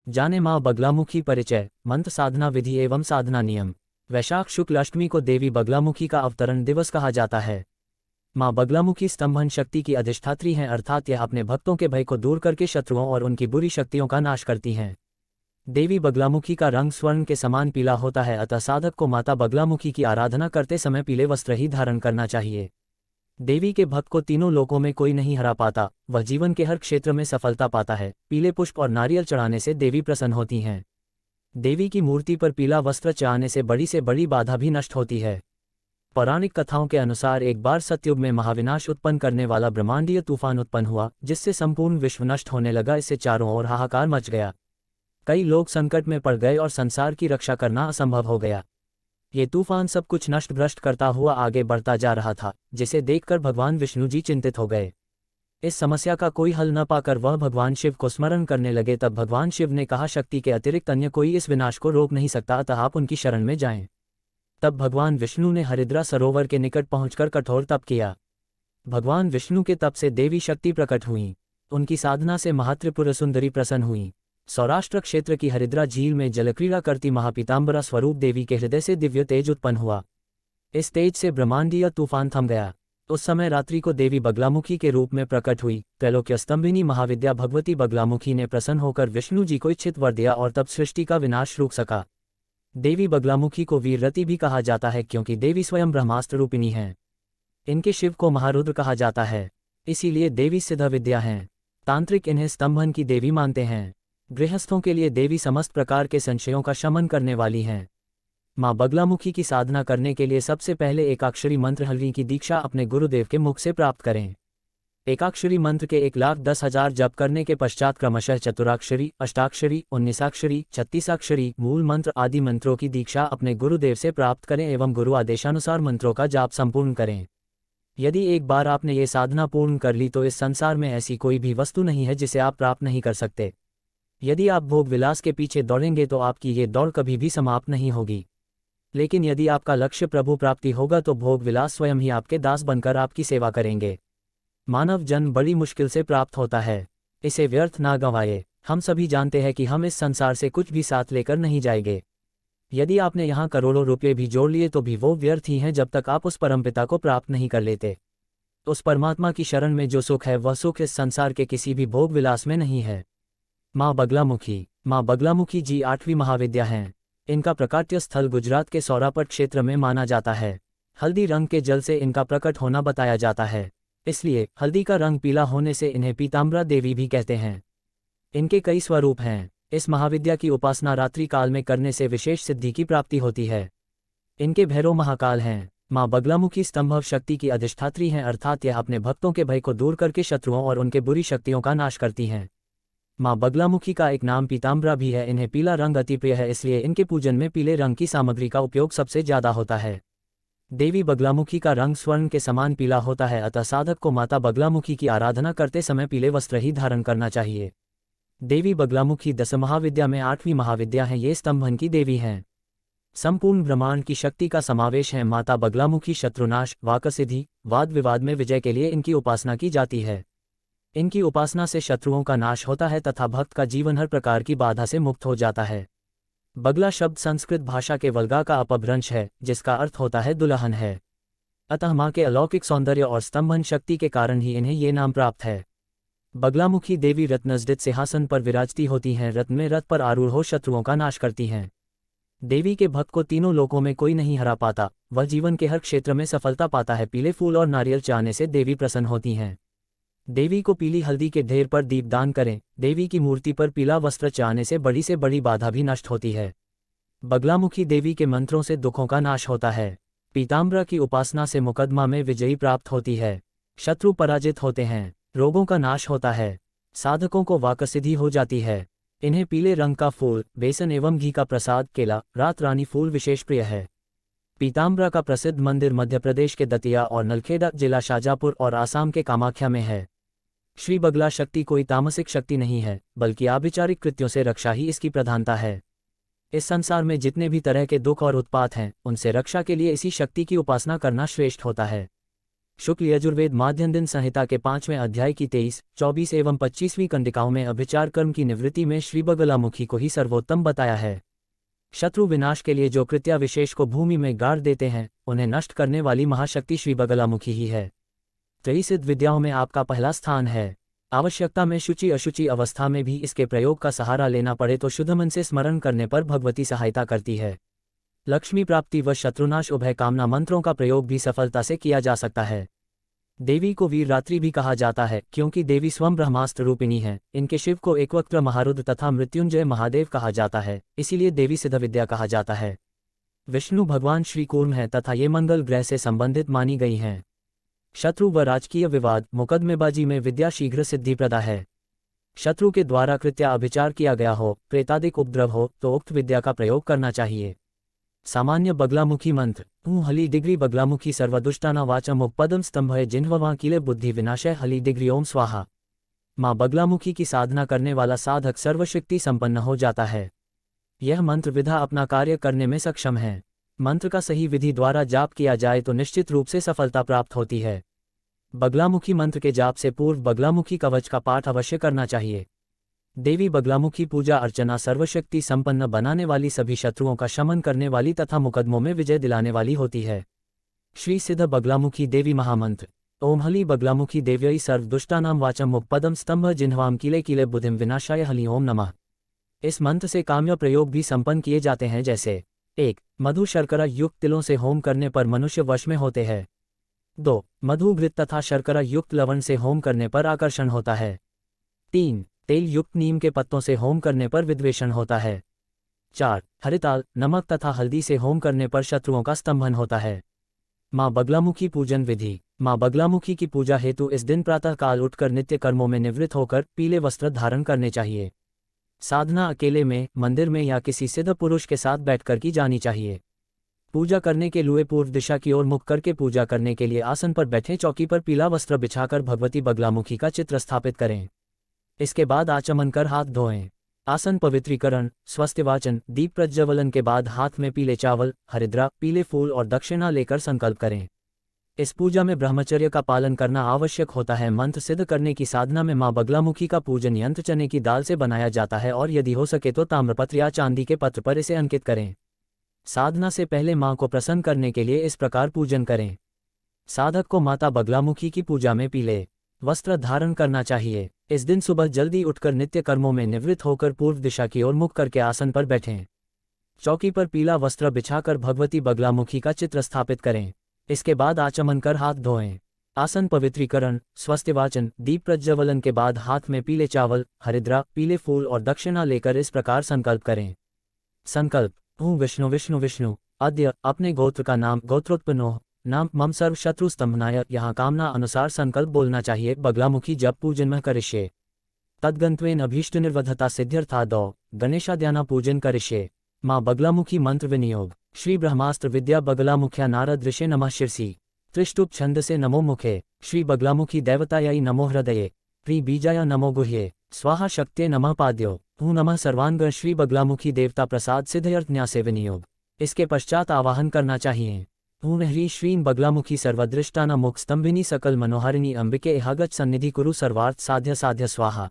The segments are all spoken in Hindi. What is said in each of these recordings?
जाने माँ बगलामुखी परिचय, मंत्र साधना विधि एवं साधना नियम। वैशाख शुक्ल अष्टमी को देवी बगलामुखी का अवतरण दिवस कहा जाता है। माँ बगलामुखी स्तंभन शक्ति की अधिष्ठात्री हैं, अर्थात यह अपने भक्तों के भय को दूर करके शत्रुओं और उनकी बुरी शक्तियों का नाश करती हैं। देवी बगलामुखी का रंग स्वर्ण के समान पीला होता है, अतः साधक को माता बगलामुखी की आराधना करते समय पीले वस्त्र ही धारण करना चाहिए। देवी के भक्त को तीनों लोकों में कोई नहीं हरा पाता, वह जीवन के हर क्षेत्र में सफलता पाता है। पीले पुष्प और नारियल चढ़ाने से देवी प्रसन्न होती हैं। देवी की मूर्ति पर पीला वस्त्र चढ़ाने से बड़ी बाधा भी नष्ट होती है। पौराणिक कथाओं के अनुसार एक बार सतयुग में महाविनाश उत्पन्न करने वाला ब्रह्मांडीय तूफान उत्पन्न हुआ, जिससे संपूर्ण विश्व नष्ट होने लगा। इससे चारों ओर हाहाकार मच गया। कई लोग संकट में पड़ गए और संसार की रक्षा करना असंभव हो गया। ये तूफान सब कुछ नष्ट भ्रष्ट करता हुआ आगे बढ़ता जा रहा था, जिसे देखकर भगवान विष्णु जी चिंतित हो गए। इस समस्या का कोई हल न पाकर वह भगवान शिव को स्मरण करने लगे। तब भगवान शिव ने कहा, शक्ति के अतिरिक्त अन्य कोई इस विनाश को रोक नहीं सकता, अतः आप उनकी शरण में जाएं। तब भगवान विष्णु ने हरिद्रा सरोवर के निकट पहुंचकर कठोर तप किया। भगवान विष्णु के तप से देवी शक्ति प्रकट हुई। उनकी साधना से महात्रिपुर सुंदरी प्रसन्न हुई। सौराष्ट्र क्षेत्र की हरिद्रा झील में जलक्रीड़ा करती महापीताम्बरा स्वरूप देवी के हृदय से दिव्य तेज उत्पन्न हुआ। इस तेज से ब्रह्मांडीय तूफान थम गया। उस समय रात्रि को देवी बगलामुखी के रूप में प्रकट हुई। त्रैलोक्य स्तंभिनी महाविद्या भगवती बगलामुखी ने प्रसन्न होकर विष्णु जी को इच्छित वर दिया और तब सृष्टि का विनाश रुक सका। देवी बगलामुखी को वीररति भी कहा जाता है, क्योंकि देवी स्वयं ब्रह्मास्त्र रूपिणी हैं। इनके शिव को महारुद्र कहा जाता है, इसीलिए देवी सिद्ध विद्या हैं। तांत्रिक इन्हें स्तंभन की देवी मानते हैं। गृहस्थों के लिए देवी समस्त प्रकार के संशयों का शमन करने वाली हैं। माँ बगलामुखी की साधना करने के लिए सबसे पहले एकाक्षरी मंत्र हल्दी की दीक्षा अपने गुरुदेव के मुख से प्राप्त करें। एकाक्षरी मंत्र के 1,10,000 जप करने के पश्चात क्रमशः चतुराक्षरी, अष्टाक्षरी, 19 36 मूल मंत्र आदि मंत्रों की दीक्षा अपने गुरुदेव से प्राप्त करें एवं गुरु आदेशानुसार मंत्रों का जाप संपूर्ण करें। यदि एक बार आपने ये साधना पूर्ण कर ली तो इस संसार में ऐसी कोई भी वस्तु नहीं है जिसे आप प्राप्त नहीं कर सकते। यदि आप भोग विलास के पीछे दौड़ेंगे तो आपकी ये दौड़ कभी भी समाप्त नहीं होगी। लेकिन यदि आपका लक्ष्य प्रभु प्राप्ति होगा तो भोग विलास स्वयं ही आपके दास बनकर आपकी सेवा करेंगे। मानव जन्म बड़ी मुश्किल से प्राप्त होता है, इसे व्यर्थ ना गंवाए। हम सभी जानते हैं कि हम इस संसार से कुछ भी साथ लेकर नहीं जाएंगे। यदि आपने यहाँ करोड़ों रुपये भी जोड़ लिए तो भी वो व्यर्थ ही हैं जब तक आप उस परमपिता को प्राप्त नहीं कर लेते। उस परमात्मा की शरण में जो सुख है वह सुख इस संसार के किसी भी भोग विलास में नहीं है। माँ बगलामुखी जी 8वीं महाविद्या हैं। इनका प्रकाट्य स्थल गुजरात के सौरापट क्षेत्र में माना जाता है। हल्दी रंग के जल से इनका प्रकट होना बताया जाता है, इसलिए हल्दी का रंग पीला होने से इन्हें पीताम्बरा देवी भी कहते हैं। इनके कई स्वरूप हैं। इस महाविद्या की उपासना रात्रि काल में करने से विशेष सिद्धि की प्राप्ति होती है। इनके भैरव महाकाल हैं। माँ बगलामुखी स्तंभव शक्ति की अधिष्ठात्री हैं, अर्थात यह अपने भक्तों के भय को दूर करके शत्रुओं और उनके बुरी शक्तियों का नाश करती हैं। माँ बगलामुखी का एक नाम पीताम्बरा भी है। इन्हें पीला रंग अति प्रिय है, इसलिए इनके पूजन में पीले रंग की सामग्री का उपयोग सबसे ज्यादा होता है। देवी बगलामुखी का रंग स्वर्ण के समान पीला होता है, अतः साधक को माता बगलामुखी की आराधना करते समय पीले वस्त्र ही धारण करना चाहिए। देवी बगलामुखी 10 महाविद्या में 8वीं महाविद्या है। ये स्तंभन की देवी हैं। संपूर्ण ब्रह्मांड की शक्ति का समावेश है। माता बगलामुखी शत्रुनाश, वाकसिद्धि, वाद विवाद में विजय के लिए इनकी उपासना की जाती है। इनकी उपासना से शत्रुओं का नाश होता है तथा भक्त का जीवन हर प्रकार की बाधा से मुक्त हो जाता है। बगला शब्द संस्कृत भाषा के वल्गा का अपभ्रंश है, जिसका अर्थ होता है दुल्हन है। अतः माँ के अलौकिक सौंदर्य और स्तंभन शक्ति के कारण ही इन्हें ये नाम प्राप्त है। बगलामुखी देवी रत्नजडित सिंहासन पर विराजती होती हैं। रत्न में रथ पर आरूढ़ हो शत्रुओं का नाश करती हैं। देवी के भक्त को तीनों लोकों में कोई नहीं हरा पाता, वह जीवन के हर क्षेत्र में सफलता पाता है। पीले फूल और नारियल चाहने से देवी प्रसन्न होती हैं। देवी को पीली हल्दी के ढेर पर दीप दान करें। देवी की मूर्ति पर पीला वस्त्र चाहने से बड़ी बाधा भी नष्ट होती है। बगलामुखी देवी के मंत्रों से दुखों का नाश होता है। पीताम्बरा की उपासना से मुकदमा में विजयी प्राप्त होती है। शत्रु पराजित होते हैं। रोगों का नाश होता है। साधकों को वाकसिद्धि हो जाती है। इन्हें पीले रंग का फूल, बेसन एवं घी का प्रसाद, केला, रात रानी फूल विशेष प्रिय है। पीताम्बरा का प्रसिद्ध मंदिर मध्य प्रदेश के दतिया और नलखेड़ा जिला शाजापुर और आसाम के कामाख्या में है। श्री बगला शक्ति कोई तामसिक शक्ति नहीं है, बल्कि आभिचारिक कृत्यों से रक्षा ही इसकी प्रधानता है। इस संसार में जितने भी तरह के दुख और उत्पात हैं, उनसे रक्षा के लिए इसी शक्ति की उपासना करना श्रेष्ठ होता है। शुक्ल यजुर्वेद माध्यम दिन संहिता के 5वें अध्याय की 23, 24 एवं 25वीं कंडिकाओं में अभिचार कर्म की निवृत्ति में श्री बगलामुखी को ही सर्वोत्तम बताया है। शत्रु विनाश के लिए जो कृत्या विशेष को भूमि में गाड़ देते हैं, उन्हें नष्ट करने वाली महाशक्ति श्री बगलामुखी ही है। त्रयी विद्याओं में आपका पहला स्थान है। आवश्यकता में शुचि अशुचि अवस्था में भी इसके प्रयोग का सहारा लेना पड़े तो शुद्ध मन से स्मरण करने पर भगवती सहायता करती है। लक्ष्मी प्राप्ति व शत्रुनाश उभय कामना मंत्रों का प्रयोग भी सफलता से किया जा सकता है। देवी को वीर रात्रि भी कहा जाता है क्योंकि देवी स्वयं ब्रह्मास्त्र रूपिणी है। इनके शिव को एकवक्त्र महारुद्र तथा मृत्युंजय महादेव कहा जाता है, इसीलिए देवी सिद्ध विद्या कहा जाता है। विष्णु भगवान श्री कूर्म है तथा ये मंगल ग्रह से संबंधित मानी गई हैं। शत्रु व राजकीय विवाद मुकदमेबाजी में विद्या शीघ्र सिद्धिप्रदा है। शत्रु के द्वारा कृत्या अभिचार किया गया हो, प्रेतादिक उपद्रव हो तो उक्त विद्या का प्रयोग करना चाहिए। सामान्य बगलामुखी मंत्र हली डिग्री बगलामुखी सर्वदुष्टाना वाचम उपपदम स्तंभय जिन्हवा किले बुद्धि विनाशय हली डिग्री ओम स्वाहा। माँ बगलामुखी की साधना करने वाला साधक सर्वशक्ति संपन्न हो जाता है। यह मंत्र विधा अपना कार्य करने में सक्षम है। मंत्र का सही विधि द्वारा जाप किया जाए तो निश्चित रूप से सफलता प्राप्त होती है। बगलामुखी मंत्र के जाप से पूर्व बगलामुखी कवच का पाठ अवश्य करना चाहिए। देवी बगलामुखी पूजा अर्चना सर्वशक्ति संपन्न बनाने वाली, सभी शत्रुओं का शमन करने वाली तथा मुकदमों में विजय दिलाने वाली होती है। श्री सिद्ध बगलामुखी देवी महामंत्र ओम हली बगलामुखी देव्यई सर्व दुष्टानाम वाचम मुक्पदम स्तंभ जिन्हवाम किले किले बुद्धिम विनाशाय हली ओम नमः। इस मंत्र से काम्य प्रयोग भी संपन्न किए जाते हैं, जैसे 1. मधु शर्करा युक्त तिलों से होम करने पर मनुष्य वश में होते हैं। 2. मधु घृत तथा शर्करा युक्त लवण से होम करने पर आकर्षण होता है। 3. तेल युक्त नीम के पत्तों से होम करने पर विद्वेषण होता है। 4. हरिताल नमक तथा हल्दी से होम करने पर शत्रुओं का स्तंभन होता है। माँ बगलामुखी पूजन विधि। माँ बगलामुखी की पूजा हेतु इस दिन प्रातःकाल उठकर नित्य कर्मों में निवृत्त होकर पीले वस्त्र धारण करने चाहिए। साधना अकेले में, मंदिर में या किसी सिद्ध पुरुष के साथ बैठकर की जानी चाहिए। पूजा करने के लिए पूर्व दिशा की ओर मुख करके पूजा करने के लिए आसन पर बैठे चौकी पर पीला वस्त्र बिछाकर भगवती बगलामुखी का चित्र स्थापित करें। इसके बाद आचमन कर हाथ धोएं। आसन पवित्रीकरण, स्वस्तिवाचन, दीप प्रज्वलन के बाद हाथ में पीले चावल, हरिद्रा, पीले फूल और दक्षिणा लेकर संकल्प करें। इस पूजा में ब्रह्मचर्य का पालन करना आवश्यक होता है। मंत्र सिद्ध करने की साधना में माँ बगलामुखी का पूजन यंत्र चने की दाल से बनाया जाता है और यदि हो सके तो ताम्रपत्र या चांदी के पत्र पर इसे अंकित करें। साधना से पहले माँ को प्रसन्न करने के लिए इस प्रकार पूजन करें। साधक को माता बगलामुखी की पूजा में पीले वस्त्र धारण करना चाहिए। इस दिन सुबह जल्दी उठकर नित्य कर्मों में निवृत्त होकर पूर्व दिशा की ओर मुख करके आसन पर बैठें। चौकी पर पीला वस्त्र बिछाकर भगवती बगलामुखी का चित्र स्थापित करें। इसके बाद आचमन कर हाथ धोएं। आसन पवित्रीकरण, स्वस्तिवाचन, दीप प्रज्वलन के बाद हाथ में पीले चावल, हरिद्रा, पीले फूल और दक्षिणा लेकर इस प्रकार संकल्प करें। संकल्प हूँ विष्णु विष्णु विष्णु अद्य अपने गोत्र का नाम गोत्रोत्पन्नो नाम मम सर्व शत्रु स्तंभनाय। यहाँ कामना अनुसार संकल्प बोलना चाहिए। बगलामुखी जब पूजन में करिष्ये तद्गंत्वेन अभीष्ट निर्वधता सिद्ध्यर्थादौ गणेशाद्याना पूजन करिष्ये। माँ बगलामुखी मंत्र विनियोग। श्री ब्रह्मास्त्र विद्या बगलामुख्या नारद ऋषे नमः शिरसि त्रिष्टुप छंद से नमो मुखे। श्री बगलामुखी देवतायै नमो हृदये प्री बीजाय नमो गुह्ये स्वाहा शक्त्ये नमः पाद्यो हूँ नमः सर्वांग। श्री बगलामुखी देवता प्रसाद सिद्धयर्थ न्यासे विनियोग। इसके पश्चात आवाहन करना चाहिए। ह्री श्रीं बगलामुखी सर्वदृष्टाना मुख स्तंभिनी सकल मनोहारिणी अंबिके इहागच सन्निधि कुरु सर्वार्थ साध्य साध्य स्वाहा।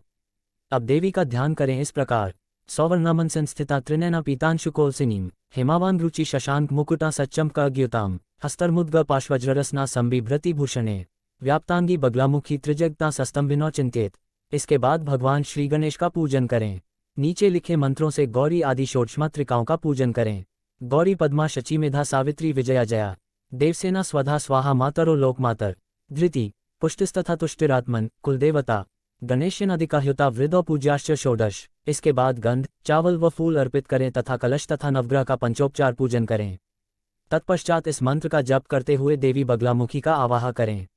अब देवी का ध्यान करें इस प्रकार। सौवर्णामन संस्थिता त्रिनयना पीतांशुकोलसिनीम हेमावान रुचि शशांक मुकुटा सच्चम कग्युताम हस्तर्मुद्ग पार्श्वज्ररसना संबिभ्रति भूषणे व्याप्तांगी बगलामुखी त्रिजगता सस्तंभिनो चिंतित। इसके बाद भगवान श्री गणेश का पूजन करें। नीचे लिखे मंत्रों से गौरी आदि षोडशमात्रिकाओं का पूजन करें। गौरी पद्मा शची मेधा सावित्री विजया जया देवसेना स्वधा स्वाहा मातरो लोकमातर धृति पुष्टिस्तथा तुष्टिरात्मन कुलदेवता गणेशनादिकाह्युता वृद्धौ पूज्याश्च षोडश। इसके बाद गंध, चावल व फूल अर्पित करें तथा कलश तथा नवग्रह का पंचोपचार पूजन करें। तत्पश्चात इस मंत्र का जप करते हुए देवी बगलामुखी का आवाह करें।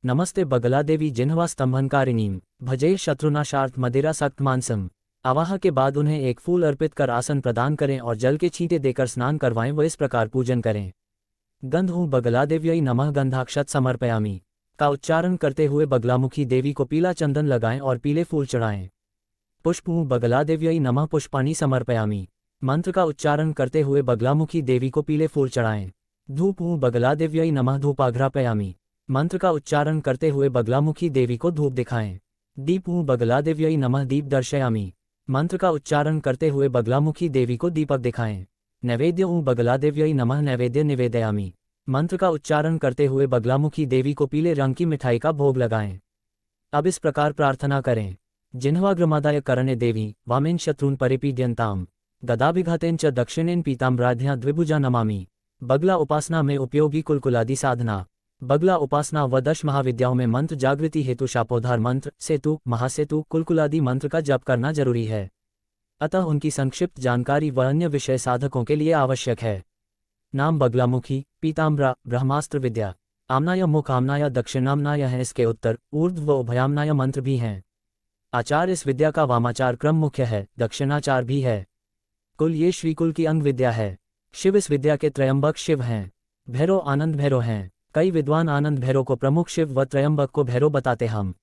नमस्ते बगला देवी जिन्हवा स्तंभनकारिणीम भजे शत्रुनाशार्थ मदिरा सक्त मानसम। आवाह के बाद उन्हें एक फूल अर्पित कर आसन प्रदान करें और जल के छींटे देकर स्नान करवाएं व इस प्रकार पूजन करें। गंध हूँ बगलादेव्यै नमः गंधाक्षत समर्पयामि का उच्चारण करते हुए बगलामुखी देवी को पीला चंदन लगाएं और पीले फूल चढ़ाएं। पुष्प हूँ बगलादेव्यै नमः पुष्पाणि समर्पयामि मंत्र का उच्चारण करते हुए बगलामुखी देवी को पीले फूल चढ़ाएं। धूप हूँ बगलादेव्यै नमः धूपाघ्रापयामि मंत्र का उच्चारण करते हुए बगलामुखी देवी को धूप दिखाएं। दीप ऊ बगलादेव्यै नमः दीप दर्शयामि। मंत्र का उच्चारण करते हुए बगलामुखी देवी को दीपक दिखाएं। नैवेद्य ऊ बगलादेव्यै नमः नैवेद्य निवेदयामि। मंत्र का उच्चारण करते हुए बगलामुखी देवी को पीले रंग की मिठाई का भोग लगाएं। अब इस प्रकार प्रार्थना करें। जिह्वाग्रमादाय करणे देवी वामेन शत्रून् परिपीड्यन्ताम् गदाभिघातेन च दक्षिणेन पीताम्बराध्या द्विभुजा नमामि। बगला उपासना में उपयोगी कुलकुलादि साधना। बगला उपासना व 10 महाविद्याओं में मंत्र जागृति हेतु शापोद्धार मंत्र, सेतु, महासेतु, कुलकुलादि मंत्र का जप करना जरूरी है। अतः उनकी संक्षिप्त जानकारी व अन्य विषय साधकों के लिए आवश्यक है। नाम बगलामुखी, पीताम्बरा, ब्रह्मास्त्र विद्या। आम्नाय मुख आम्नाय दक्षिणाम्नाय है, इसके उत्तर, ऊर्ध्व व उभयाम्नाय मंत्र भी हैं। आचार इस विद्या का वामाचार क्रम मुख्य है, दक्षिणाचार भी है। कुल ये श्रीकुल की अंग विद्या है। शिव इस विद्या के त्रयंबक शिव हैं। भैरव आनंद भैरव हैं। कई विद्वान आनंद भैरव को प्रमुख शिव व त्रयंबक को भैरव बताते हम।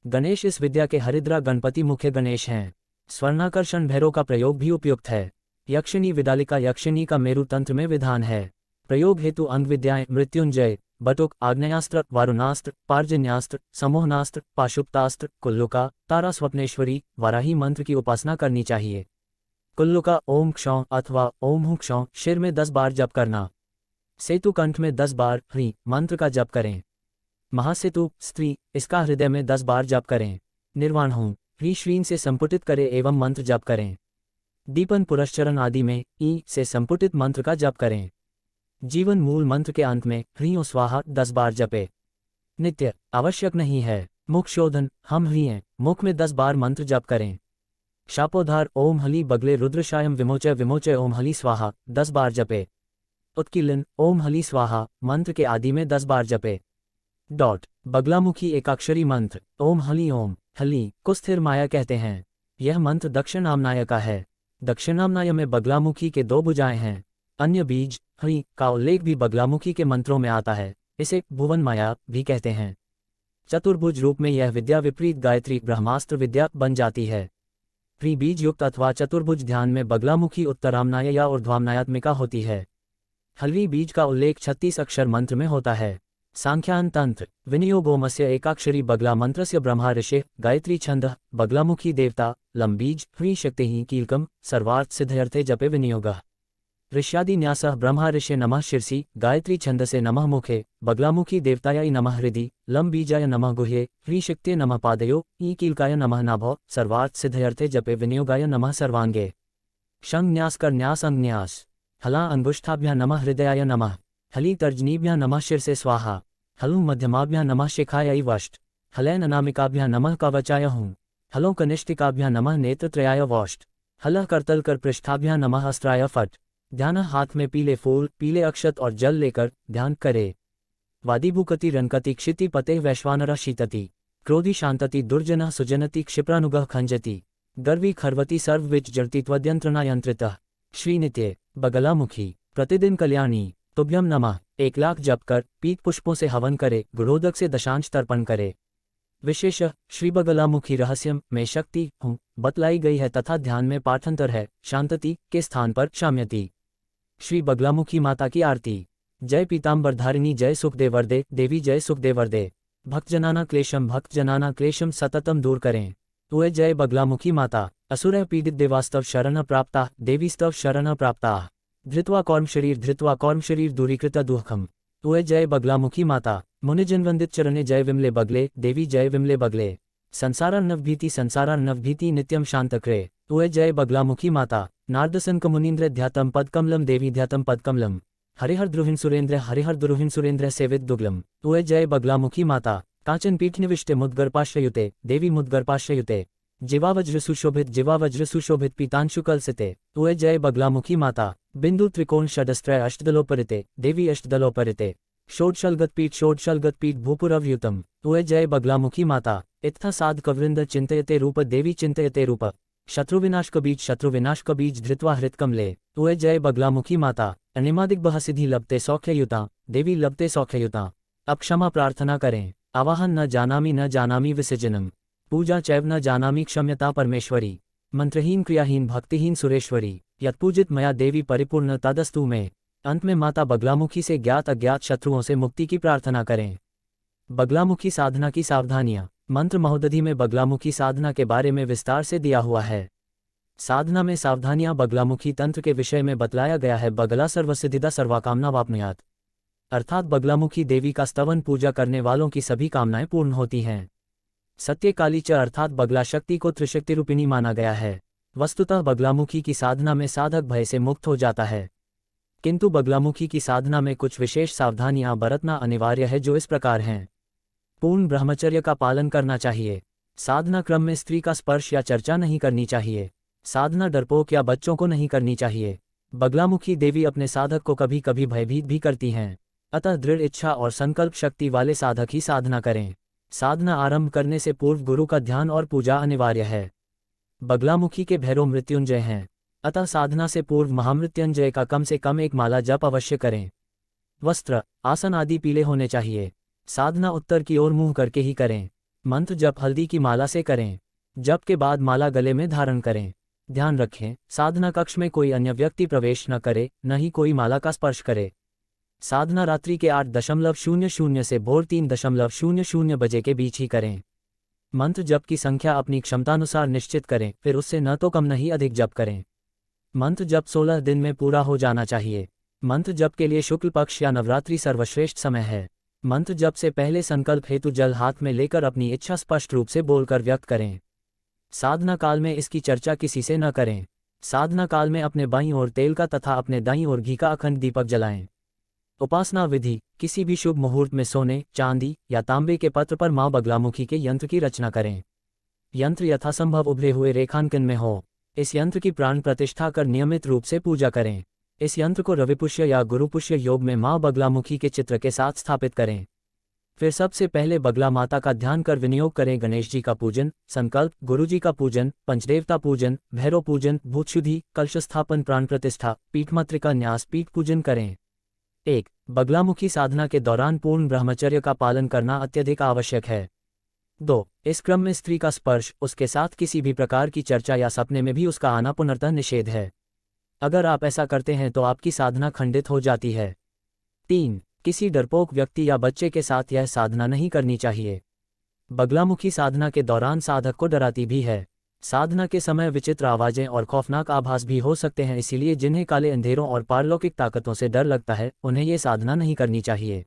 गणेश इस विद्या के हरिद्रा गणपति मुख्य गणेश हैं। स्वर्णाकर्षण भैरव का प्रयोग भी उपयुक्त है। यक्षिणी विदालिका यक्षिणी का मेरु तंत्र में विधान है। प्रयोग हेतु अंग विद्याएं मृत्युंजय, बटुक, आग्नेयास्त्र, वारुणास्त्र, पार्जन्यास्त्र, समोहनास्त्र, पाशुपतास्त्र, कुल्लुका, तारा स्वप्नेश्वरी, वाराही मंत्र की उपासना करनी चाहिए। कुल्लुका ओम क्षौं अथवा ओम हूं क्षौं शिर में 10 बार जप करना। सेतु कंठ में 10 बार ह्री मंत्र का जप करें। महासेतु स्त्री, इसका हृदय में 10 बार जप करें। निर्वाण हूं ह्री श्रीन से संपुटित करें एवं मंत्र जप करें। दीपन पुरश्चरण आदि में ई से संपुटित मंत्र का जप करें। जीवन मूल मंत्र के अंत में ह्रीं स्वाहा 10 बार जपे। नित्य आवश्यक नहीं है। मुख शोधन हम ह्रीं मुख में 10 बार मंत्र जप करें। शापोद्धार ओम हली बगले रुद्रशायम विमोचय विमोचय ओम हली स्वाहा 10 बार जपे। उत्कीलन ओम हली स्वाहा मंत्र के आदि में 10 बार जपे। बगलामुखी एकाक्षरी मंत्र ओम हली हली को स्थिर माया कहते हैं। यह मंत्र दक्षिणाम्नाय का है। दक्षिणाम्नाय में बगलामुखी के 2 भुजाएं हैं। अन्य बीज ह्री का उल्लेख भी बगलामुखी के मंत्रों में आता है। इसे भुवन माया भी कहते हैं। चतुर्भुज रूप में यह विद्या विपरीत गायत्री ब्रह्मास्त्र विद्या बन जाती है। ह्री बीज युक्त अथवा चतुर्भुज ध्यान में बगलामुखी उत्तराम्नाय या ऊर्ध्वाम्नायात्मिका होती है। हल्वी बीज का उल्लेख 36 अक्षर मंत्र में होता है। सांख्यान तंत्र विनियोगोमस्य एकाक्षरी बगला मंत्रस्य ब्रह्मा ऋषि गायत्री छंद बगलामुखी देवता लम बीज ह्री शक्ति ही कीलकम सर्वार्थ सिद्धयर्थे जपे विनियोगः। ऋष्यादि न्यासः ब्रह्मा ऋषि नमः शिरसि गायत्री छंदसे नमः मुखे बगलामुखी देवतायै नमः हृदि लम बीजाय नमः गुह्ये ह्री शक्त्यै नमः पादयो ई कीलकाय नमः नाभो सर्वार्थ सिद्धयर्थे जपे विनियोगाय नमः सर्वांगे। शंग न्यास कर न्यास अंग न्यास। हला अंगुष्ठाभ्यां नमः हृदयाय नमः। हली तर्जनीभ्यां नमः शिरसे स्वाहा। हलु मध्यमाभ्यां नमः शिखायै वष्ट। हलैन अनामिकाभ्यां नमः कवचाय हूं। हलो कनिष्ठिकाभ्यां नमः नेत्रत्रयाय वोष्ट। हलः करतल कर पृष्ठाभ्यां नमः अस्त्राय फट। ध्यान हाथ में पीले फूल पीले अक्षत और जल लेकर ध्यान करे। वादिभूकति रनकति क्षिति पते वैश्वानरा शीतति। क्रोधी शांतति दुर्जनः सुजनति क्षिप्रानुगः खंजति। गर्वी खर्वति सर्वविच जड़ति त्वद्यंत्रणा यंत्रितः। श्रीनित्य बगलामुखी प्रतिदिन कल्याणी तुभ्यम नमः 1 लाख जप कर पीत पुष्पों से हवन करे, गुणोदक से दशांश तर्पण करे। विशेष श्री बगलामुखी रहस्यम में शक्ति हूँ बतलाई गई है तथा ध्यान में पाठांतर है शांतति के स्थान पर शाम्यति। श्री बगलामुखी माता की आरती। जय पीताम्बरधारिणी जय सुखदेवर्दे देवी जय सुखदेवर्दे। भक्तजनाना क्लेशम सततम दूर करें। तुए जय बगलामुखी माता। असुर पीडित देवास्तव शरण प्राप्ता देवीस्तव शरण प्राप्ता। धृत्वा कौर्म शरीर दूरीकृत दुःखम। तुए जय बगलामुखी माता। मुनिजनवंदित चरणे जय विमले बगले देवी जय विमले बगले। संसारार्णव भीति नित्यम शांतक्रे। तुए जय बगलामुखी माता। नारदसनक मुनीन्द्र ध्यातम पदकमलम देवी ध्यातम पदकमलम। हरिहर द्रुहिन सुरेंद्र सेवित दुग्लम। तुए जय बगलामुखी माता। कांचन पीठ निविष्टे मुद्गर्पाश्रयुते देवी मुद्गर्पाश्रयुते। जिवावज्र सुशोभित पीतांशुकलसिते। तुए जय बगलामुखी माता। बिंदु त्रिकोण षडस्त्रय अष्टदलोपरिते देवी अष्टदलोपरिते। षोडशलगत पीठ भूपुरवयुतम। तुए जय बगलामुखी माता। इत्था साधकवृंद चिंतयते रूप देवी चिंतयते रूप। शत्रुविनाशक बीज धृत्वा हृत्कमले। तुए जय बगलामुखी माता। अनिमादिग्बह सिद्धि लभते सौख्ययुता देवी लभते सौख्ययुता। अब क्षमा प्रार्थना करें। आवाहन न जानामि विसर्जनम। पूजा चैव न जानामि क्षम्यता परमेश्वरी। मंत्रहीन क्रियाहीन भक्तिहीन सुरेश्वरी। यत्पूजित मया देवी परिपूर्ण तदस्तु में। अंत में माता बगलामुखी से ज्ञात अज्ञात शत्रुओं से मुक्ति की प्रार्थना करें। बगलामुखी साधना की सावधानियां। मंत्र महोदधि में बगलामुखी साधना के बारे में विस्तार से दिया हुआ है। साधना में सावधानियां बगलामुखी तंत्र के विषय में बतलाया गया है। बगला सर्वसिद्धिदा सर्वाकामना वाप्नुयात्, अर्थात बगलामुखी देवी का स्तवन पूजा करने वालों की सभी कामनाएं पूर्ण होती हैं। सत्यकाली च अर्थात बगला शक्ति को त्रिशक्ति रूपिणी माना गया है। वस्तुतः बगलामुखी की साधना में साधक भय से मुक्त हो जाता है, किंतु बगलामुखी की साधना में कुछ विशेष सावधानियां बरतना अनिवार्य है, जो इस प्रकार हैं। पूर्ण ब्रह्मचर्य का पालन करना चाहिए। साधना क्रम में स्त्री का स्पर्श या चर्चा नहीं करनी चाहिए। साधना डरपोक या बच्चों को नहीं करनी चाहिए। बगलामुखी देवी अपने साधक को कभी कभी भयभीत भी करती हैं, अतः दृढ़ इच्छा और संकल्प शक्ति वाले साधक ही साधना करें। साधना आरंभ करने से पूर्व गुरु का ध्यान और पूजा अनिवार्य है। बगलामुखी के भैरव मृत्युंजय हैं, अतः साधना से पूर्व महामृत्युंजय का कम से कम एक माला जप अवश्य करें। वस्त्र, आसन आदि पीले होने चाहिए। साधना उत्तर की ओर मुंह करके ही करें। मंत्र जप हल्दी की माला से करें। जप के बाद माला गले में धारण करें। ध्यान रखें, साधना कक्ष में कोई अन्य व्यक्ति प्रवेश न करे, न ही कोई माला का स्पर्श करे। साधना रात्रि के 8:00 से भोर 3:00 बजे के बीच ही करें। मंत्र जप की संख्या अपनी क्षमतानुसार निश्चित करें, फिर उससे न तो कम न ही अधिक जप करें। मंत्र जप 16 दिन में पूरा हो जाना चाहिए। मंत्र जप के लिए शुक्ल पक्ष या नवरात्रि सर्वश्रेष्ठ समय है। मंत्र जप से पहले संकल्प हेतु जल हाथ में लेकर अपनी इच्छा स्पष्ट रूप से बोलकर व्यक्त करें। साधना काल में इसकी चर्चा किसी से न करें। साधना काल में अपने बाईं ओर तेल का तथा अपने दाईं ओर घी का अखंड दीपक जलाएं। उपासना विधि, किसी भी शुभ मुहूर्त में सोने, चांदी या तांबे के पत्र पर मां बगलामुखी के यंत्र की रचना करें। यंत्र यथासंभव उभरे हुए रेखांकन में हो। इस यंत्र की प्राण प्रतिष्ठा कर नियमित रूप से पूजा करें। इस यंत्र को रविपुष्य या गुरुपुष्य योग में मां बगलामुखी के चित्र के साथ स्थापित करें। फिर सबसे पहले बगला माता का ध्यान कर विनियोग करें। गणेश जी का पूजन, संकल्प, गुरु जी का पूजन, पंचदेवता पूजन, भैरव पूजन, भूतशुद्धि, कलश स्थापन, प्राण प्रतिष्ठा, पीठमातृका न्यास, पीठ पूजन करें। 1. बगलामुखी साधना के दौरान पूर्ण ब्रह्मचर्य का पालन करना अत्यधिक आवश्यक है। 2. इस क्रम में स्त्री का स्पर्श, उसके साथ किसी भी प्रकार की चर्चा या सपने में भी उसका आना पुनर्तः निषेध है। अगर आप ऐसा करते हैं तो आपकी साधना खंडित हो जाती है। 3. किसी डरपोक व्यक्ति या बच्चे के साथ यह साधना नहीं करनी चाहिए। बगलामुखी साधना के दौरान साधक को डराती भी है। साधना के समय विचित्र आवाजें और खौफनाक आभास भी हो सकते हैं, इसीलिए जिन्हें काले अंधेरों और पारलौकिक ताकतों से डर लगता है, उन्हें ये साधना नहीं करनी चाहिए।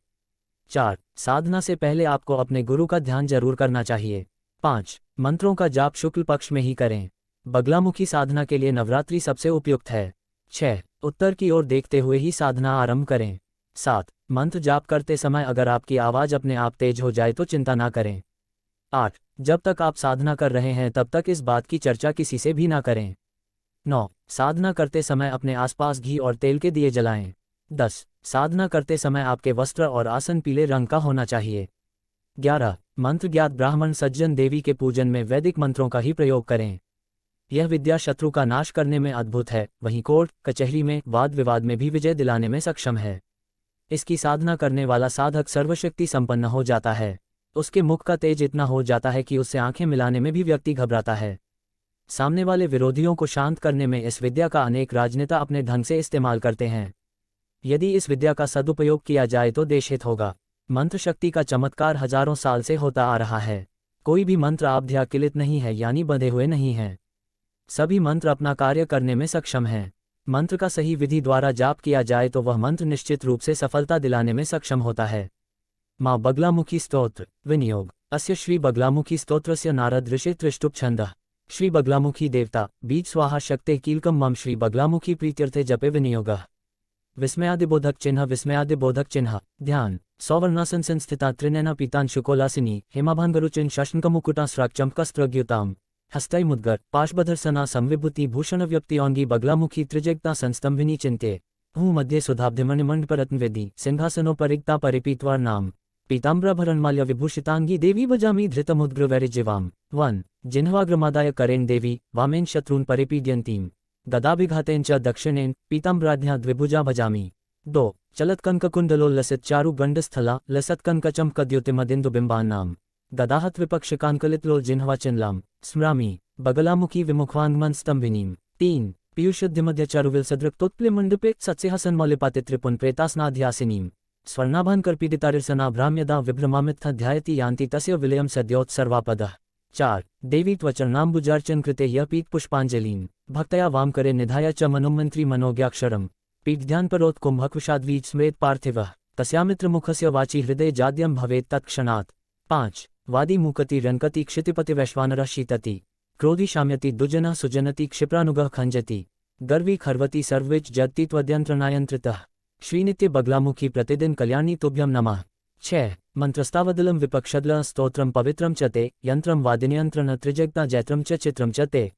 4. साधना से पहले आपको अपने गुरु का ध्यान जरूर करना चाहिए। 5. मंत्रों का जाप शुक्ल पक्ष में ही करें। बगलामुखी साधना के लिए नवरात्रि सबसे उपयुक्त है। 6. उत्तर की ओर देखते हुए ही साधना आरंभ करें। 7. मंत्र जाप करते समय अगर आपकी आवाज अपने आप तेज हो जाए तो चिंता ना करें। 8. जब तक आप साधना कर रहे हैं तब तक इस बात की चर्चा किसी से भी ना करें। 9. साधना करते समय अपने आसपास घी और तेल के दिए जलाएं। 10. साधना करते समय आपके वस्त्र और आसन पीले रंग का होना चाहिए। 11. मंत्र ज्ञात ब्राह्मण सज्जन देवी के पूजन में वैदिक मंत्रों का ही प्रयोग करें। यह विद्या शत्रु का नाश करने में अद्भुत है, वहीं कोर्ट कचहरी में वाद विवाद में भी विजय दिलाने में सक्षम है। इसकी साधना करने वाला साधक सर्वशक्ति संपन्न हो जाता है। उसके मुख का तेज इतना हो जाता है कि उससे आंखें मिलाने में भी व्यक्ति घबराता है। सामने वाले विरोधियों को शांत करने में इस विद्या का अनेक राजनेता अपने ढंग से इस्तेमाल करते हैं। यदि इस विद्या का सदुपयोग किया जाए तो देशहित होगा। मंत्र शक्ति का चमत्कार हजारों साल से होता आ रहा है। कोई भी मंत्र आबद्धाकिलित नहीं है, यानी बंधे हुए नहीं हैं। सभी मंत्र अपना कार्य करने में सक्षम हैं। मंत्र का सही विधि द्वारा जाप किया जाए तो वह मंत्र निश्चित रूप से सफलता दिलाने में सक्षम होता है। मां बगलामुखी स्तोत्र विनियोग। अस्य श्री बगलामुखी स्तोत्रस्य नारद ऋषि त्रिष्टुप छंदः। श्री बगलामुखी देवता बीज स्वाहा शक्ते कीलकम मम श्री बगलामुखी प्रीत्यर्थे जपे विनियोगः। विस्मयादिबोधक चिन्ह विस्मयादिबोधक चिन्ह। ध्यान। सौवर्णासन संस्थिता त्रिनयना पीतांशुकोलासिनी हेमाभांगरुचिन शशंकमुकुटास्राक्चम्पकस्त्रग्युताम् हस्तैमुद्गर पाशबधरसना संविभूति भूषण व्यक्तियोंगी बगलामुखी त्रिजगता संस्तंभिनी चिंते हूँ मध्य सुधाब्धिमणिमंडपरत्नवेदी सिंहासनोपरिक्ता परिपीत्वार नाम पीताम्बराभरणमाल्य विभूषितांगी देवी भजामि धृतमुद्ग्रवैरिज्यवाम्। 1. जिह्वाग्रमादाय करेण देवी वामेन शत्रून् परिपीड्यन्तीम् गदाभिघातेन च दक्षिणेन पीताम्बराध्या द्विभुजा भजामि। 2. चलत्कनककुण्डलोल्लसित चारु गण्डस्थला लसत्कनकचमकद्युतिमदिन्दुबिम्बानाम् गदाहत विपक्षकांकलितलोल जिह्वाचिन्लाम् स्मरामि बगलामुखी विमुखवाङ्मनस्तंभिनीम्। 3. पीयूषद्युमध्य चारुविलसदृक्तोत्प्लमण्डपे सत्सिंहासनमौलिपातित्रिपुन प्रेतासनाध्यासिनीम् स्वर्णाभान्कर्पीडितारिर्सना भ्राम्यदा विभ्रमामित्थ ध्यायति यान्ति तस्य विलयं सद्योत्सर्वापदः। 4 देवी त्वचरणाम्बुजार्चन कृते यः पीतपुष्पाञ्जलिं भक्तया वाम करे निधाय च मनुमन्त्री मनोज्ञाक्षरम् पीठध्यानपरोत् कुम्भकुशाद्वीज स्मृत पार्थिवः तस्यामित्रमुखस्य वाचि हृदय जाद्यं भवेत् तत्क्षणात्। 5 वादी मुकति रंकति क्षितिपति वैश्वानरः शीतति क्रोधी शाम्यति दुजनः सुजनति क्षिप्रानुगः खंजति गर्वी खर्वति सर्वविच जगति त्वद्यंत्रणायंत्रितः श्रीनित्य बगलामुखी प्रतिदिन कल्याणी तुभ्यं नमः। 6 मंत्रस्तावदलं विपक्षदलं स्तोत्रं पवित्रं च ते यंत्रं वादिन्यंत्रण त्रिजगता जैत्रं च चित्रं च ते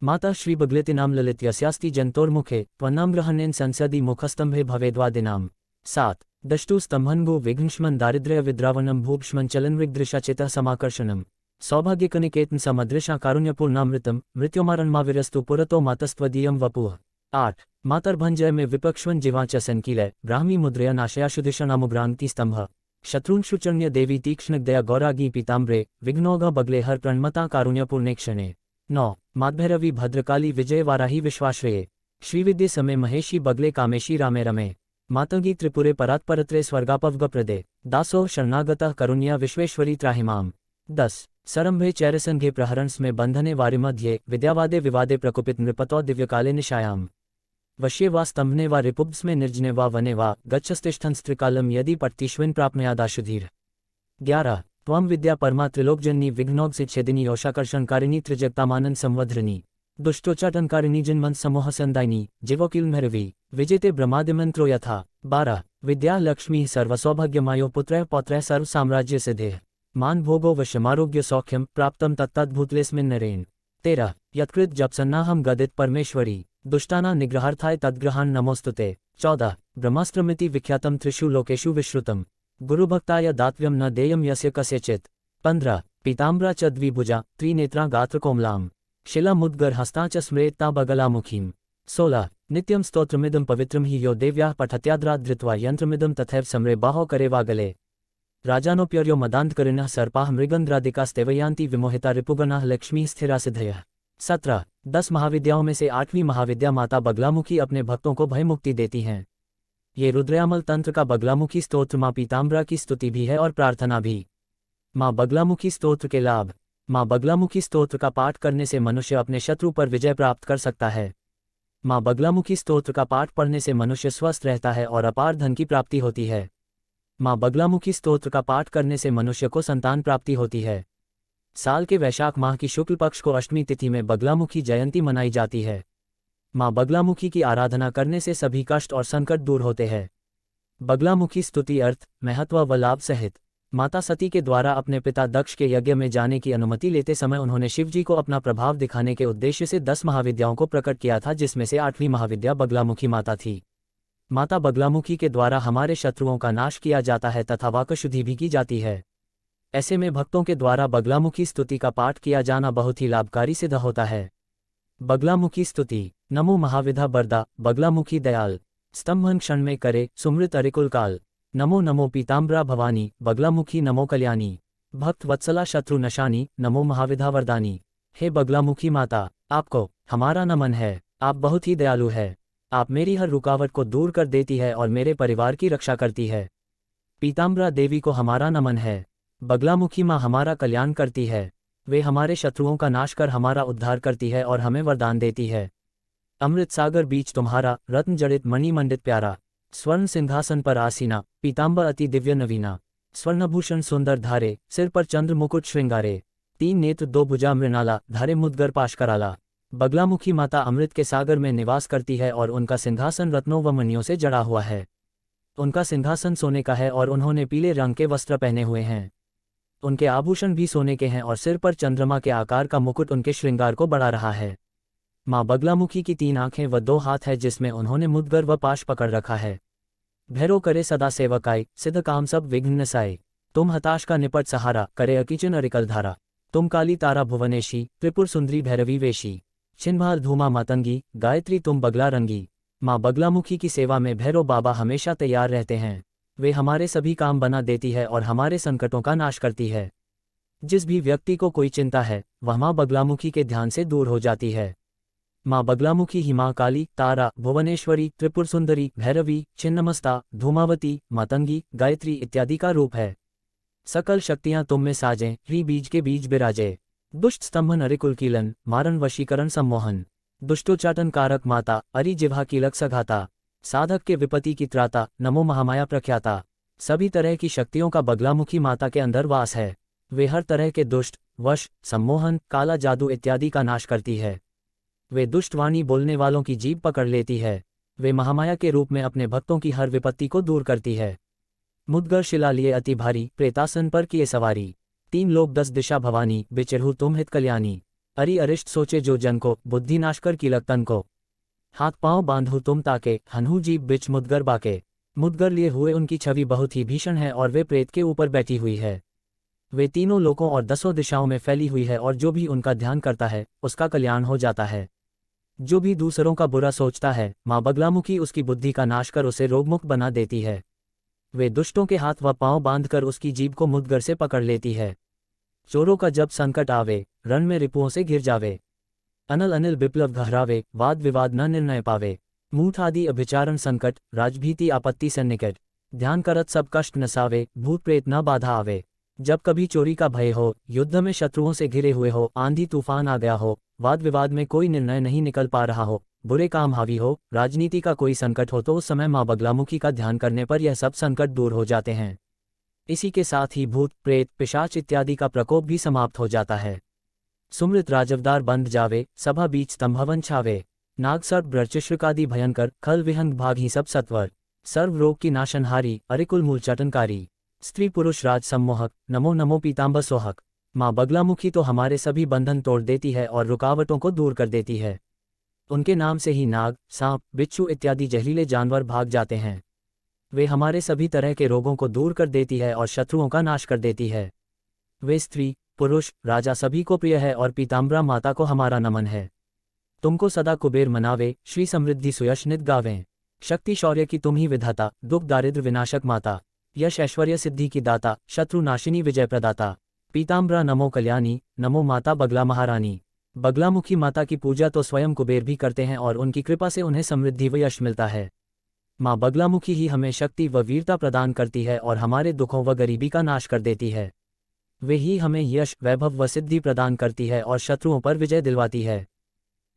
माता श्रीबगलेति नाम ललित यस्यास्ति जंतोर्मुखे त्वन्नाम ग्रहणेन संसदि मुखस्तंभे भवेद्वादिनाम। 7 दष्टु स्तंभन्भु विघ्नश्मन दारिद्र्य विद्रावणं भूप्ष्मन चलनवृग्दृशा चेतः समाकर्षणं सौभाग्यकनिकेतन समदृशा कारुण्यपूर्णामृतं मृत्युमारणमाविरस्तु पुरतो मातस्त्वदीयं वपुः। 8 मातर्भंजय में विपक्ष्वन जिवा च संकीलय ब्राह्मी मुद्रया नाशयाशुदिशनामुभ्रांति स्तंभ शत्रुन शुचर्ण्य देवी तीक्ष्णदया गौरागी पीताम्रे विघ्नोगा बगले हर प्रणमता कारुण्यपूर्णे क्षणे। 9 मातभैरवी भद्रकाली विजय वाराही विश्वाश्रये श्रीविद्ये समे महेशी बगले कामेशी रामे रमे मातंगी त्रिपुरे परात्परत्रे स्वर्गापवगप्रदे दासो शरणागतः करुण्या विश्वेश्वरी त्राहिमाम। 10 सरंभे चैरसंघे प्रहरणस् में बंधने वारिमध्ये विद्यावादे विवादे प्रकुपित नृपतो दिव्यकाले निशायाम वश्ये वा स्तंभने वा रिपुब्स में निर्जने वा वने वा गच्छस्तिष्ठन्स्त्रिकालम यदि पट्टिष्विन प्राप्नुयादाशुधीर। 11 त्वं विद्या परमा त्रिलोकजननी विघ्नोगसिच्छेदिनी योषाकर्षणकारिणी त्रिजगतामानंद संवध्रिनी दुष्टोच्चाटनकारिणी जिन्मन समूह संदायिनी जीवोकिलमैरवी विजेते ब्रह्मादिमंत्रो यथा। 12 विद्या लक्ष्मी सर्वसौभाग्यमायो पुत्रः पौत्रः सर्व साम्राज्य सिद्धेः मान भोगो वशमारोग्य सौख्यम प्राप्तम तत्तद्भूतलेस्मिन् नरेण। 13 यत्कृत जपसन्नाहम गदित परमेश्वरी दुष्टाना निग्रहार्थाय तद्ग्रहान् नमोस्तुते। 14 ब्रह्मास्त्रमिति विख्यातम त्रिषु लोकेषु विश्रुतम गुरुभक्ताय दातव्यम न देयम यस्य कस्यचित्। 15 पीताम्बरा च द्विभुजा त्रिनेत्रा गात्रकोमलां शिला मुद्गर हस्ता च स्मृता बगलामुखीं। 16 नित्यं स्तोत्रमिदं पवित्रं हि यो देव्याः पठत्याद्रात् धृत्वा यन्त्रमिदं तथैव समरे बाहो करे वागले राजानोप्यर्यो मदान्धकरिणः सर्पाः मृगन्ध्रादिकास्तेवयान्ति विमोहिता रिपुगणाः लक्ष्मी स्थिरा सिद्धयः। 17 10 महाविद्याओं में से 8वीं महाविद्या माता बगलामुखी अपने भक्तों को भय मुक्ति देती हैं। ये रुद्रयामल तंत्र का बगलामुखी स्तोत्र माँ पीताम्बरा की स्तुति भी है और प्रार्थना भी। माँ बगलामुखी स्तोत्र के लाभ। माँ बगलामुखी स्तोत्र का पाठ करने से मनुष्य अपने शत्रु पर विजय प्राप्त कर सकता है। माँ बगलामुखी स्तोत्र का पाठ पढ़ने से मनुष्य स्वस्थ रहता है और अपार धन की प्राप्ति होती है। माँ बगलामुखी स्तोत्र का पाठ करने से मनुष्य को संतान प्राप्ति होती है। साल के वैशाख माह की शुक्ल पक्ष को अष्टमी तिथि में बगलामुखी जयंती मनाई जाती है। माँ बगलामुखी की आराधना करने से सभी कष्ट और संकट दूर होते हैं। बगलामुखी स्तुति अर्थ महत्व व लाभ सहित। माता सती के द्वारा अपने पिता दक्ष के यज्ञ में जाने की अनुमति लेते समय उन्होंने शिवजी को अपना प्रभाव दिखाने के उद्देश्य से 10 महाविद्याओं को प्रकट किया था, जिसमें से 8वीं महाविद्या बगलामुखी माता थी। माता बगलामुखी के द्वारा हमारे शत्रुओं का नाश किया जाता है तथा वाक शुद्धि भी की जाती है। ऐसे में भक्तों के द्वारा बगलामुखी स्तुति का पाठ किया जाना बहुत ही लाभकारी सिद्ध होता है। बगलामुखी स्तुति। नमो महाविधा बरदा बगलामुखी दयाल स्तंभन क्षण में करे सुमृत अरिकुल काल। नमो नमो पीताम्बरा भवानी बगलामुखी नमो कल्याणी भक्त वत्सला शत्रु नशानी नमो महाविधा वरदानी। हे बगलामुखी माता, आपको हमारा नमन है। आप बहुत ही दयालु है। आप मेरी हर रुकावट को दूर कर देती है और मेरे परिवार की रक्षा करती है। पीताम्बरा देवी को हमारा नमन है। बगलामुखी माँ हमारा कल्याण करती है। वे हमारे शत्रुओं का नाश कर हमारा उद्धार करती है और हमें वरदान देती है। अमृत सागर बीच तुम्हारा रत्न जड़ित मणिमंडित प्यारा स्वर्ण सिंहासन पर आसीना पीताम्बर अति दिव्य नवीना स्वर्णभूषण सुंदर धारे सिर पर चंद्र मुकुट श्रृंगारे 3 नेत्र 2 भुजा मृणाला धारे मुदगर पाश कराला। बगलामुखी माता अमृत के सागर में निवास करती है और उनका सिंहासन रत्नों व मणियों से जड़ा हुआ है। उनका सिंहासन सोने का है और उन्होंने पीले रंग के वस्त्र पहने हुए हैं। उनके आभूषण भी सोने के हैं और सिर पर चंद्रमा के आकार का मुकुट उनके श्रृंगार को बढ़ा रहा है। माँ बगलामुखी की 3 आंखें व 2 हाथ है, जिसमें उन्होंने मुदगर व पाश पकड़ रखा है। भैरो करे सदा सेवकाई सिद्ध काम सब विघ्न नसाई। तुम हताश का निपट सहारा करे अकिचन अरिकल धारा। तुम काली तारा भुवनेशी त्रिपुर सुंदरी भैरवी वेशी छिन्भार धूमा मातंगी गायत्री तुम बगला रंगी। माँ बगलामुखी की सेवा में भैरव बाबा हमेशा तैयार रहते हैं। वे हमारे सभी काम बना देती है और हमारे संकटों का नाश करती है। जिस भी व्यक्ति को कोई चिंता है वह माँ बगलामुखी के ध्यान से दूर हो जाती है। माँ बगलामुखी ही माँ काली, तारा, भुवनेश्वरी, त्रिपुर सुंदरी, भैरवी, छिन्नमस्ता, धूमावती, मातंगी, गायत्री इत्यादि का रूप है। सकल शक्तियां तुम में साजें, री बीज के बीज बिराजे। दुष्ट स्तंभन अरिकुल कीलन, मारन वशीकरण सम्मोहन। दुष्टोच्चाटन कारक माता, अरि जिह्वा कीलक सघाता। साधक के विपत्ति की त्राता, नमो महामाया प्रख्याता। सभी तरह की शक्तियों का बगलामुखी माता के अंदर वास है। वे हर तरह के दुष्ट, वश, सम्मोहन, काला जादू इत्यादि का नाश करती है। वे दुष्टवाणी बोलने वालों की जीभ पकड़ लेती है। वे महामाया के रूप में अपने भक्तों की हर विपत्ति को दूर करती है। मुद्गर शिला लिए अति भारी, प्रेतासन पर किए सवारी। 3 लोक 10 दिशा भवानी, बिचिरहु तुम हित कल्याणी। अरि अरिष्ट सोचे जो जन को, बुद्धि नाश कर कीलक तन को। हाथ पांव बांधु तुम ताके, हन्हु जीभ बिच मुद्गर बाके। मुद्गर लिए हुए उनकी छवि बहुत ही भीषण है और वे प्रेत के ऊपर बैठी हुई है। वे तीनों लोकों और 10 दिशाओं में फैली हुई है और जो भी उनका ध्यान करता है उसका कल्याण हो जाता है। जो भी दूसरों का बुरा सोचता है, माँ बगलामुखी उसकी बुद्धि का नाश कर उसे रोगमुक्त बना देती है। वे दुष्टों के हाथ व पांव बांधकर उसकी जीभ को मुद्गर से पकड़ लेती है। चोरों का जब संकट आवे, रण में रिपुओं से घिर जावे। अनल अनिल विप्लव घहरावे, वाद विवाद न निर्णय पावे। मूठ आदि अभिचारण संकट, राजभीति आपत्ति से निकट। ध्यान करत सब कष्ट नसावे, भूत प्रेत न बाधा आवे। जब कभी चोरी का भय हो, युद्ध में शत्रुओं से घिरे हुए हो, आंधी तूफान आ गया हो, वाद विवाद में कोई निर्णय नहीं निकल पा रहा हो, बुरे काम हावी हो, राजनीति का कोई संकट हो, तो उस समय माँ बगलामुखी का ध्यान करने पर यह सब संकट दूर हो जाते हैं। इसी के साथ ही भूत, प्रेत, पिशाच इत्यादि का प्रकोप भी समाप्त हो जाता है। सुमृत राजवदार बंध जावे, सभा बीच स्तंभवन छावे। नाग सर्प ब्रचिश्रकादि भयंकर, खल विहंग भाग ही सब सत्वर। सर्व रोग की नाशनहारी, अरिकुल मूल चटनकारी। स्त्री पुरुष राज सम्मोहक, नमो नमो पीताम्बर सोहक। माँ बगलामुखी तो हमारे सभी बंधन तोड़ देती है और रुकावटों को दूर कर देती है। उनके नाम से ही नाग, सांप, बिच्छू इत्यादि जहरीले जानवर भाग जाते हैं। वे हमारे सभी तरह के रोगों को दूर कर देती है और शत्रुओं का नाश कर देती है। वे स्त्री, पुरुष, राजा सभी को प्रिय है और पीताम्बरा माता को हमारा नमन है। तुमको सदा कुबेर मनावे, श्री समृद्धि सुयश नित गावें। शक्ति शौर्य की तुम ही विधाता, दुख दारिद्र विनाशक माता। यश ऐश्वर्य सिद्धि की दाता, शत्रु नाशिनी विजय प्रदाता। पीताम्बरा नमो कल्याणी, नमो माता बगला महारानी। बगलामुखी माता की पूजा तो स्वयं कुबेर भी करते हैं और उनकी कृपा से उन्हें समृद्धि व यश मिलता है। माँ बगलामुखी ही हमें शक्ति व वीरता प्रदान करती है और हमारे दुखों व गरीबी का नाश कर देती है। वे ही हमें यश, वैभव व सिद्धि प्रदान करती है और शत्रुओं पर विजय दिलवाती है।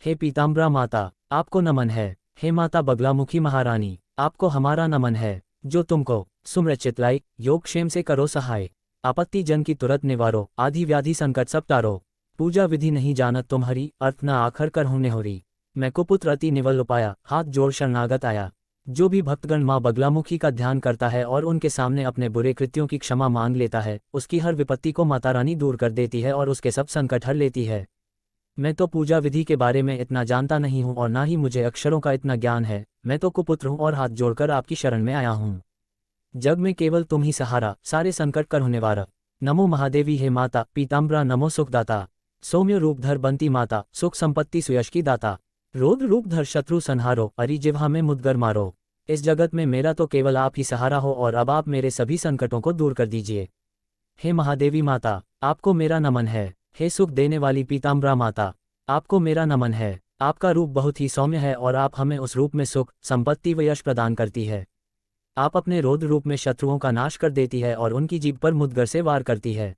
हे पीताम्बरा माता, आपको नमन है। हे माता बगलामुखी महारानी, आपको हमारा नमन है। जो तुमको सुमृत चितलाई, योगक्षेम से करो सहाय। आपत्ति जन की तुरंत निवारो, आदि व्याधि संकट सब तारो। पूजा विधि नहीं जानत तुम्हारी, अर्थ न आखर कर होने होरी। मैं कुपुत्र अति निवल उपाया, हाथ जोड़ शरणागत आया। जो भी भक्तगण माँ बगलामुखी का ध्यान करता है और उनके सामने अपने बुरे कृत्यों की क्षमा मांग लेता है, उसकी हर विपत्ति को माता रानी दूर कर देती है और उसके सब संकट हर लेती है। मैं तो पूजा विधि के बारे में इतना जानता नहीं हूँ और ना ही मुझे अक्षरों का इतना ज्ञान है। मैं तो कुपुत्र हूँ और हाथ जोड़कर आपकी शरण में आया हूँ। जग में केवल तुम ही सहारा, सारे संकट कर होने वाला। नमो महादेवी हे माता पीताम्बरा, नमो सुखदाता। सौम्य रूप धर बंती माता, सुख संपत्ति सुयश की दाता। रौद्र रूप धर शत्रु संहारो, अरि जिह्वा में मुद्गर मारो। इस जगत में मेरा तो केवल आप ही सहारा हो और अब आप मेरे सभी संकटों को दूर कर दीजिए। हे महादेवी माता, आपको मेरा नमन है। हे सुख देने वाली पीताम्बरा माता, आपको मेरा नमन है। आपका रूप बहुत ही सौम्य है और आप हमें उस रूप में सुख, संपत्ति व यश प्रदान करती है। आप अपने रौद्र रूप में शत्रुओं का नाश कर देती है और उनकी जीभ पर मुद्गर से वार करती है।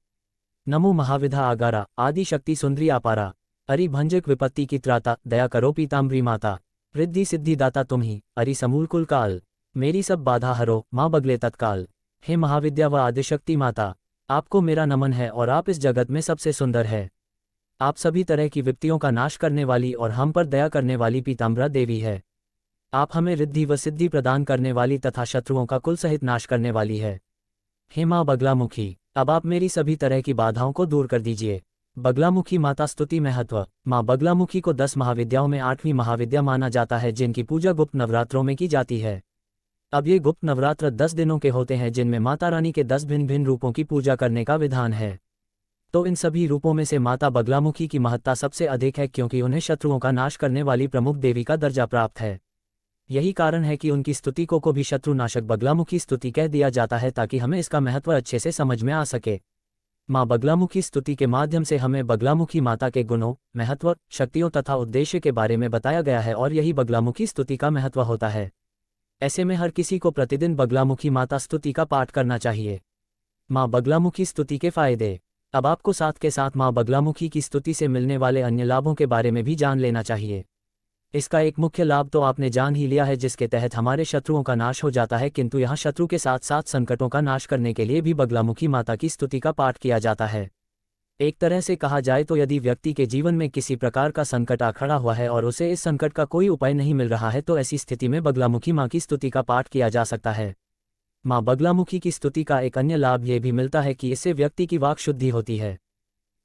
नमो महाविधा आगारा, आदि शक्ति सुंदरी अपारा। अरि भंजक विपत्ति की त्राता, दया करो पीताम्बरी माता। रिद्धि सिद्धि दाता तुम ही, अरि समूल कुल काल। मेरी सब बाधा हरो, माँ बगले तत्काल। हे महाविद्या व आदिशक्ति माता, आपको मेरा नमन है और आप इस जगत में सबसे सुंदर है। आप सभी तरह की विपत्तियों का नाश करने वाली और हम पर दया करने वाली पीताम्बरा देवी है। आप हमें रिद्धि व सिद्धि प्रदान करने वाली तथा शत्रुओं का कुल सहित नाश करने वाली है। हे माँ बगलामुखी, अब आप मेरी सभी तरह की बाधाओं को दूर कर दीजिए। बगलामुखी माता स्तुति महत्व। माँ बगलामुखी को 10 महाविद्याओं में 8वीं महाविद्या माना जाता है, जिनकी पूजा गुप्त नवरात्रों में की जाती है। अब ये गुप्त नवरात्र 10 दिनों के होते हैं, जिनमें माता रानी के 10 भिन्न भिन्न रूपों की पूजा करने का विधान है। तो इन सभी रूपों में से माता बगलामुखी की महत्ता सबसे अधिक है, क्योंकि उन्हें शत्रुओं का नाश करने वाली प्रमुख देवी का दर्जा प्राप्त है। यही कारण है कि उनकी स्तुति को भी शत्रुनाशक बगलामुखी स्तुति कह दिया जाता है, ताकि हमें इसका महत्व अच्छे से समझ में आ सके। माँ बगलामुखी स्तुति के माध्यम से हमें बगलामुखी माता के गुणों, महत्व, शक्तियों तथा उद्देश्य के बारे में बताया गया है और यही बगलामुखी स्तुति का महत्व होता है। ऐसे में हर किसी को प्रतिदिन बगलामुखी माता स्तुति का पाठ करना चाहिए। माँ बगलामुखी स्तुति के फायदे। अब आपको साथ के साथ माँ बगलामुखी की स्तुति से मिलने वाले अन्य लाभों के बारे में भी जान लेना चाहिए। इसका एक मुख्य लाभ तो आपने जान ही लिया है, जिसके तहत हमारे शत्रुओं का नाश हो जाता है, किंतु यहाँ शत्रु के साथ साथ संकटों का नाश करने के लिए भी बगलामुखी माता की स्तुति का पाठ किया जाता है। एक तरह से कहा जाए तो यदि व्यक्ति के जीवन में किसी प्रकार का संकट आ खड़ा हुआ है और उसे इस संकट का कोई उपाय नहीं मिल रहा है, तो ऐसी स्थिति में बगलामुखी माँ की स्तुति का पाठ किया जा सकता है। माँ बगलामुखी की स्तुति का एक अन्य लाभ ये भी मिलता है कि इससे व्यक्ति की वाक शुद्धि होती है।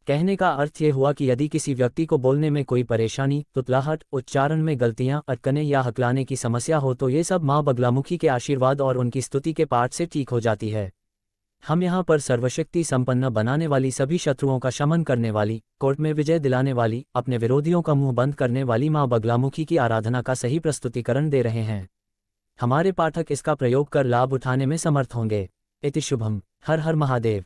कहने का अर्थ ये हुआ कि यदि किसी व्यक्ति को बोलने में कोई परेशानी, तुतलाहट, उच्चारण में गलतियां, अटकने या हकलाने की समस्या हो तो ये सब माँ बगलामुखी के आशीर्वाद और उनकी स्तुति के पाठ से ठीक हो जाती है। हम यहाँ पर सर्वशक्ति संपन्न बनाने वाली, सभी शत्रुओं का शमन करने वाली, कोर्ट में विजय दिलाने वाली, अपने विरोधियों का मुंह बंद करने वाली माँ बगलामुखी की आराधना का सही प्रस्तुतिकरण दे रहे हैं। हमारे पाठक इसका प्रयोग कर लाभ उठाने में समर्थ होंगे। इति शुभम। हर हर महादेव।